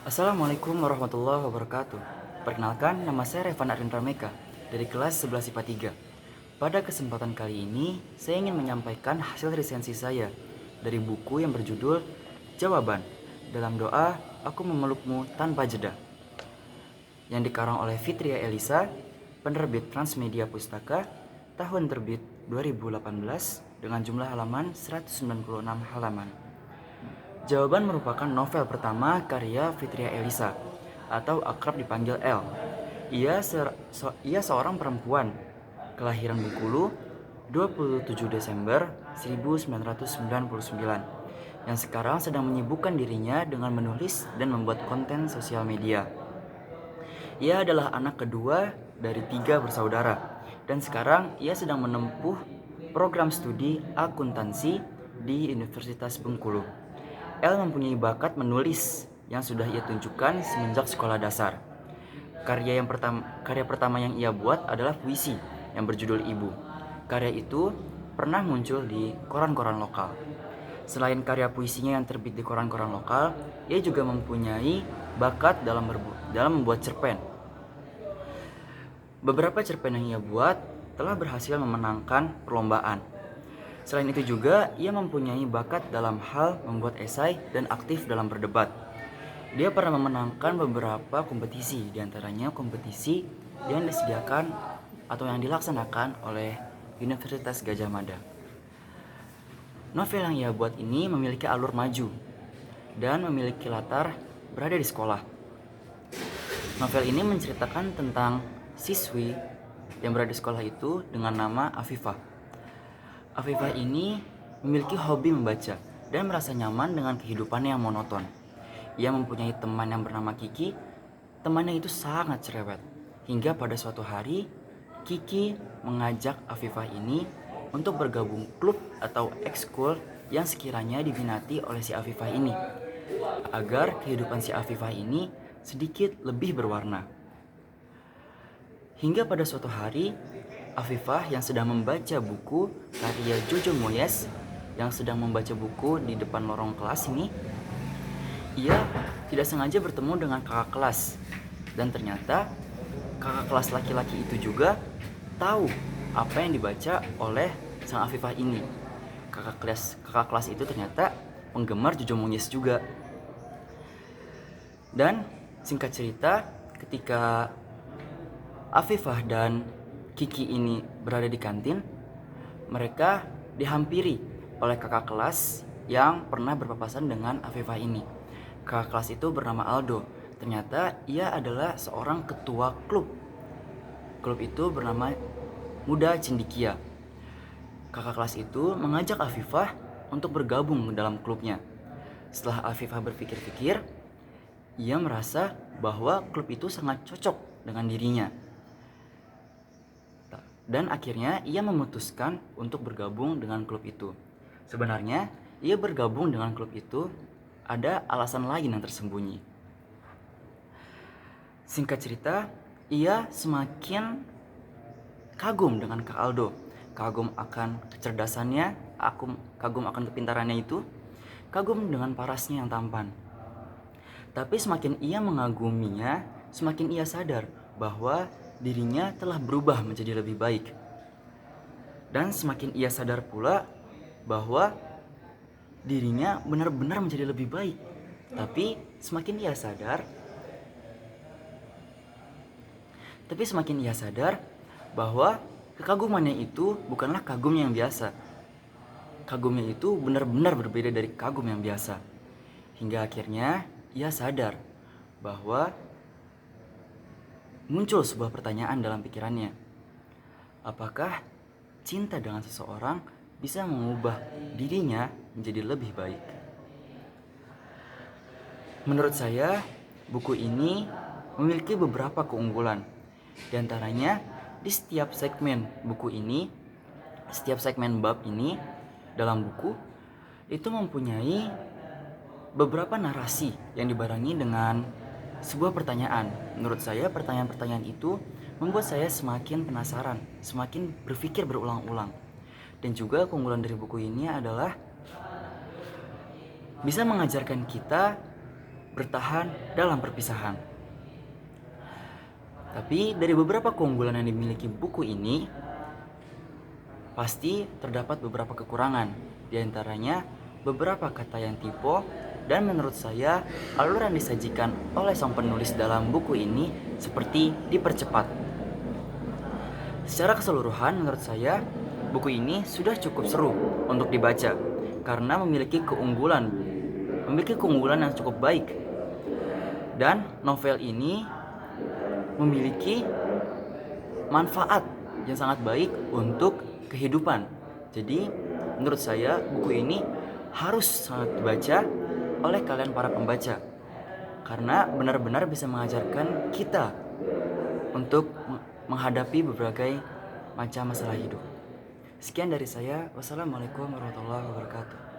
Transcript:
Assalamualaikum warahmatullahi wabarakatuh. Perkenalkan, nama saya Revan Arindra Meka dari kelas 11 IPA 3. Pada kesempatan kali ini, saya ingin menyampaikan hasil resensi saya dari buku yang berjudul Jawaban. Dalam doa, aku memelukmu tanpa jeda, yang dikarang oleh Fitria Elisa, penerbit Transmedia Pustaka, tahun terbit 2018 dengan jumlah halaman 196 halaman. Jawaban merupakan novel pertama karya Fitria Elisa atau akrab dipanggil El. Ia seorang perempuan kelahiran Bengkulu 27 Desember 1999 yang sekarang sedang menyibukkan dirinya dengan menulis dan membuat konten sosial media. Ia adalah anak kedua dari 3 bersaudara dan sekarang ia sedang menempuh program studi akuntansi di Universitas Bengkulu. El mempunyai bakat menulis yang sudah ia tunjukkan semenjak sekolah dasar. Karya pertama yang ia buat adalah puisi yang berjudul Ibu. Karya itu pernah muncul di koran-koran lokal. Selain karya puisinya yang terbit di koran-koran lokal, ia juga mempunyai bakat dalam membuat cerpen. Beberapa cerpen yang ia buat telah berhasil memenangkan perlombaan. Selain itu juga, ia mempunyai bakat dalam hal membuat esai dan aktif dalam berdebat. Dia pernah memenangkan beberapa kompetisi, diantaranya kompetisi yang disediakan atau yang dilaksanakan oleh Universitas Gadjah Mada. Novel yang ia buat ini memiliki alur maju dan memiliki latar berada di sekolah. Novel ini menceritakan tentang siswi yang berada di sekolah itu dengan nama Afifah. Afifah ini memiliki hobi membaca dan merasa nyaman dengan kehidupannya yang monoton. Ia mempunyai teman yang bernama Kiki. Temannya itu sangat cerewet. Hingga pada suatu hari, Kiki mengajak Afifah ini untuk bergabung klub atau ekskul yang sekiranya diminati oleh si Afifah ini, agar kehidupan si Afifah ini sedikit lebih berwarna. Hingga pada suatu hari, Afifah yang sedang membaca buku karya Jojo Moyes, yang sedang membaca buku di depan lorong kelas ini, ia tidak sengaja bertemu dengan kakak kelas. Dan ternyata kakak kelas laki-laki itu juga tahu apa yang dibaca oleh sang Afifah ini. Kakak kelas itu ternyata penggemar Jojo Moyes juga. Dan singkat cerita, ketika Afifah dan Kiki ini berada di kantin, mereka dihampiri oleh kakak kelas yang pernah berpapasan dengan Afifah ini. Kakak kelas itu bernama Aldo. Ternyata ia adalah seorang ketua klub. Klub itu bernama Muda Cendikia. Kakak kelas itu mengajak Afifah untuk bergabung dalam klubnya. Setelah Afifah berpikir-pikir, ia merasa bahwa klub itu sangat cocok dengan dirinya. Dan akhirnya ia memutuskan untuk bergabung dengan klub itu. Sebenarnya ia bergabung dengan klub itu ada alasan lain yang tersembunyi. Singkat cerita, ia semakin kagum dengan Kak Aldo. Kagum akan kecerdasannya, kagum akan kepintarannya itu, kagum dengan parasnya yang tampan. Tapi semakin ia mengaguminya, semakin ia sadar bahwa dirinya telah berubah menjadi lebih baik. Dan semakin ia sadar pula bahwa dirinya benar-benar menjadi lebih baik. Tapi semakin ia sadar bahwa kekagumannya itu bukanlah kagum yang biasa. Kagumnya itu benar-benar berbeda dari kagum yang biasa. Hingga akhirnya ia sadar bahwa muncul sebuah pertanyaan dalam pikirannya. Apakah cinta dengan seseorang bisa mengubah dirinya menjadi lebih baik? Menurut saya, buku ini memiliki beberapa keunggulan. Di antaranya, di setiap segmen buku ini, setiap segmen bab ini dalam buku itu mempunyai beberapa narasi yang dibarengi dengan sebuah pertanyaan. Menurut saya pertanyaan-pertanyaan itu membuat saya semakin penasaran, semakin berpikir berulang-ulang. Dan juga keunggulan dari buku ini adalah bisa mengajarkan kita bertahan dalam perpisahan. Tapi dari beberapa keunggulan yang dimiliki buku ini, pasti terdapat beberapa kekurangan. Di antaranya beberapa kata yang typo, dan menurut saya alur yang disajikan oleh sang penulis dalam buku ini seperti dipercepat. Secara keseluruhan menurut saya buku ini sudah cukup seru untuk dibaca karena memiliki keunggulan yang cukup baik. Dan novel ini memiliki manfaat yang sangat baik untuk kehidupan. Jadi menurut saya buku ini harus sangat dibaca oleh kalian para pembaca karena benar-benar bisa mengajarkan kita untuk menghadapi berbagai macam masalah hidup. Sekian dari saya. Wassalamualaikum warahmatullahi wabarakatuh.